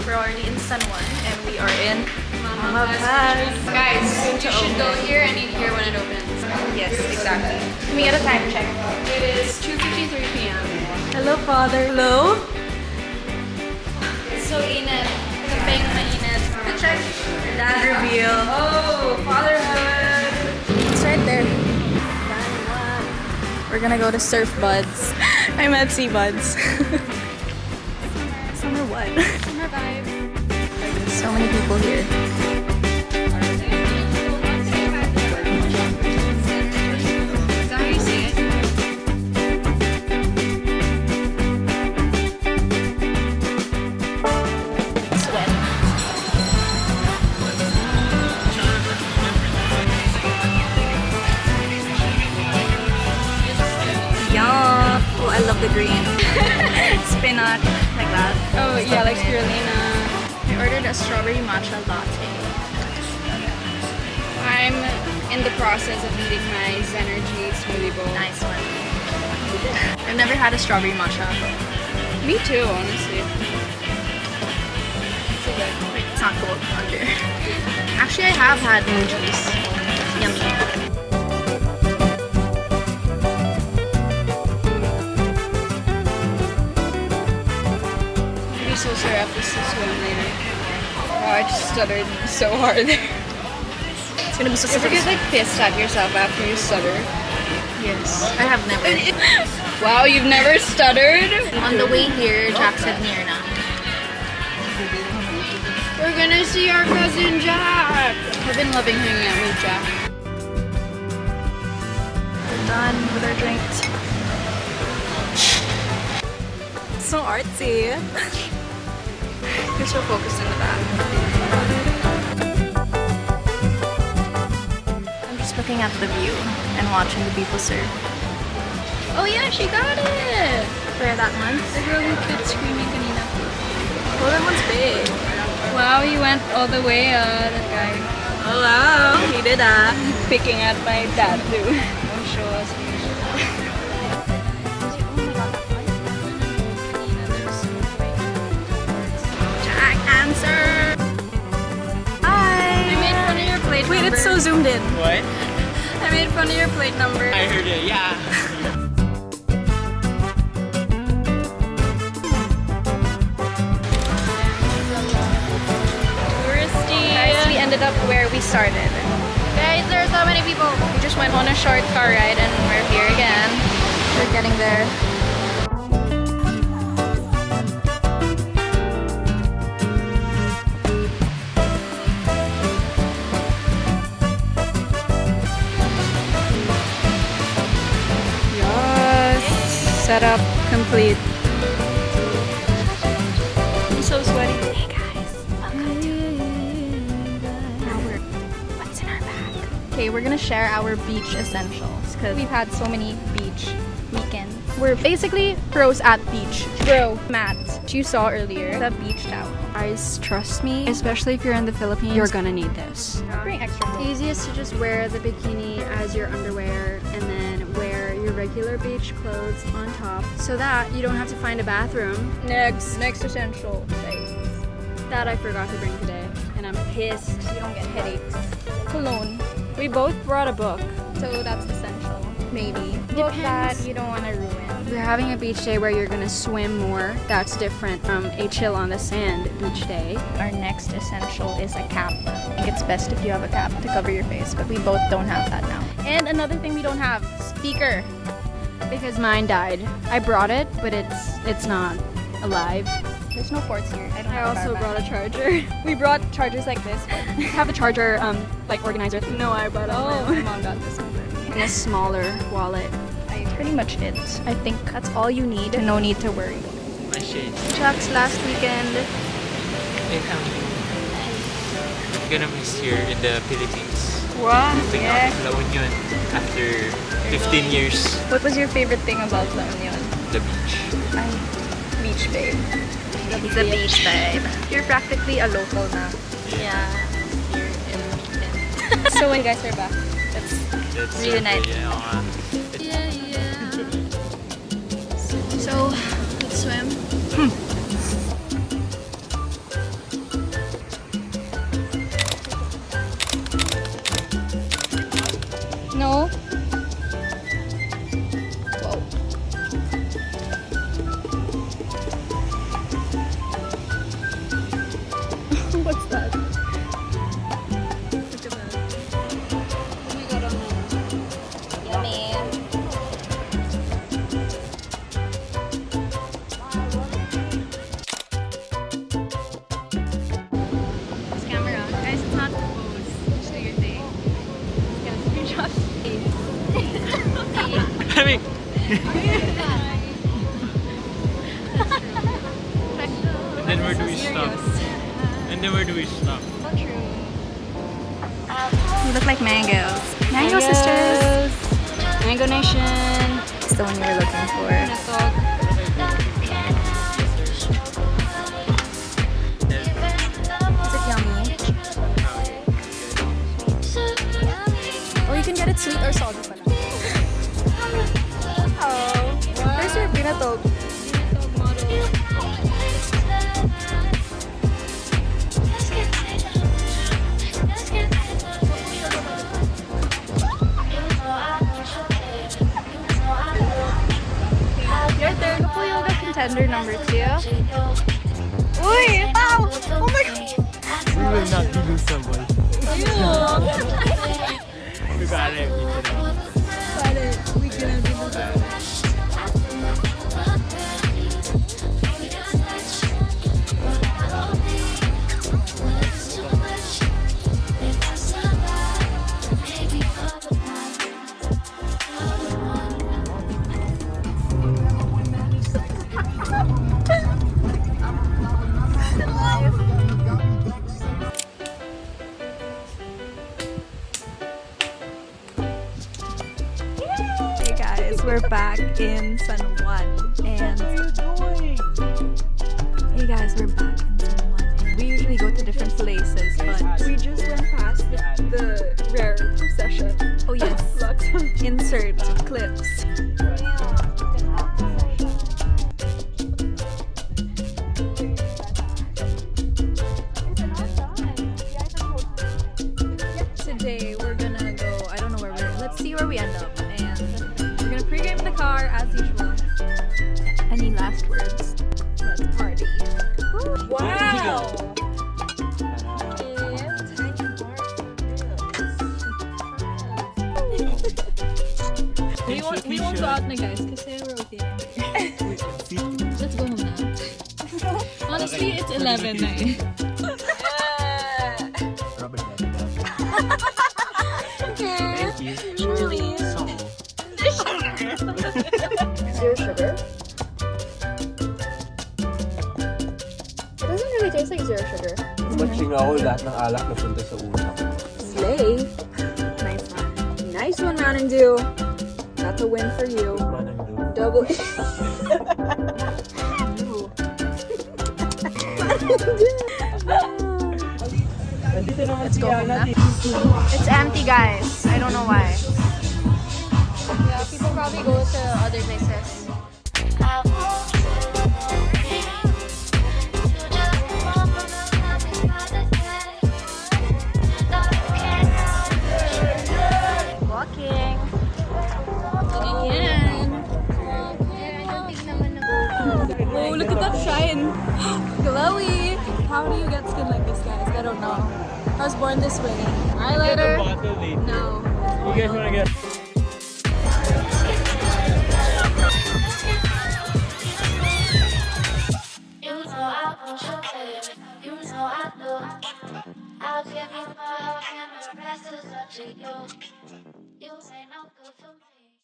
We're already in San Juan and we are in Mama Paz. Guys, you should go here and eat here when it opens. Yes, exactly. Can we get a time check? It is 2:53 p.m. Hello, Father. Hello? It's so init. Kapeng mainit. Check. Dad reveal. Oh, fatherhood. It's right there. We're gonna go to Surf Buds. I meant Sea Buds. Summer what? Summer vibe. So many people here. Is that how you say it? Sweat. Yum. Oh, I love the green. Spinach, like that. Oh yeah, like spirulina. I ordered a strawberry matcha latte. I'm in the process of eating my Zenergy smoothie bowl. Nice one. I've never had a strawberry matcha. Me too, honestly. Wait, it's not cold under. Actually, I have had moon juice. Yummy. I'm so sorry after this swim later. Oh, I just stuttered so hard there. It's gonna be so You ever get like pissed at yourself after you stutter? Yes. I have never. Wow, you've never stuttered? On the way here, Jack said near now. We're gonna see our cousin Jack. I've been loving hanging out with Jack. We're done with our drinks. So artsy. You're so focused in the back. I'm just looking at the view and watching the people surf. Oh yeah, she got it! For that one. The girl who quit screaming kanina. Oh, that one's big. Wow, you went all the way, that guy. Oh wow, he did that. Picking at my tattoo. Don't show us. Jack, answer. Hi. I made fun of your plate Wait, number. it's so zoomed in. What? I made fun of your plate number. I heard it, yeah. Guys, we ended up where we started. Guys, there are so many people. We just went on a short car ride and we're here again. We're getting there. Yes. Setup complete. I'm so sweaty. Hey guys, welcome to what's in our bag. Okay, we're gonna share our beach essentials because we've had so many beach weekends. We're basically pros at beach. Bro, Matt, you saw earlier the beach towel. Guys, trust me, especially if you're in the Philippines, you're gonna need this. Bring extra. It's easiest to just wear the bikini as your underwear and then wear your regular beach clothes on top so that you don't have to find a bathroom. Next essential. That I forgot to bring today and I'm pissed. You don't get headaches. Cologne. We both brought a book. So that's essential. Maybe. Book that Depends. you don't want to ruin. We're having a beach day where you're gonna swim more. That's different from a chill on the sand beach day. Our next essential is a cap. I think it's best if you have a cap to cover your face, but we both don't have that now. And another thing we don't have, speaker. Because mine died. I brought it, but it's not alive. There's no ports here. I don't I have also a brought a charger. We brought chargers like this. But Have a charger like organizer. no, I brought Oh. my mom got this one for me. In a smaller wallet. That's pretty much it. I think that's all you need. No need to worry. My shit. Chuck's last weekend. I'm gonna miss here in the Philippines. Wow. Moving Yeah. out La Union after 15 years. What was your favorite thing about La Union? The beach. Beach babe. The beach babe. You're practically a local now. Yeah. Here in So when you guys are back, let's reunite. So, let's swim. What's that? Yummy. This camera. Guys, it's not to pose. Just do your thing. Just get a screenshot. I mean, and then where do we stop? And then where do we stop? You look like mangoes. Mango sisters. Mango Nation. It's the one you were looking for. Is it yummy? Or you can get it sweet or salty pala. Oh, where's your pinatog? Your turn. Yoga contender number 2. Uy! Wow! Oh my god! We will not be lose someone. We got it. We gonna be Hey guys, we're back in San Juan and hey guys, we're back in San Juan and we usually go to different places, but We just went past the rare session. oh yes, Lots of insert clips. Today we're gonna go, I don't know where let's see where we end up, and we're gonna pregame in the car as usual. Any last words? Let's party. Wow! We won't go out na guys kasi we're okay. Let's go home now. Honestly, it's 11 na eh. Thank you. Zero sugar? It doesn't really taste like zero sugar. Matching ako lahat ng alak na punta sa utak. Slay. Nice one. Nice one, Mountain Dew. That's a win for you. Manang do. Double. Let's go home na. It's empty guys. I don't know why. Yeah, people probably go to other places. Walking. Oh, look at that shine. Glowy. How do you get skin like this, guys? I don't know. I was born this way. Eyeliner? No. You guys wanna get? I'll give you my all and the rest is up to you. You say no good for me.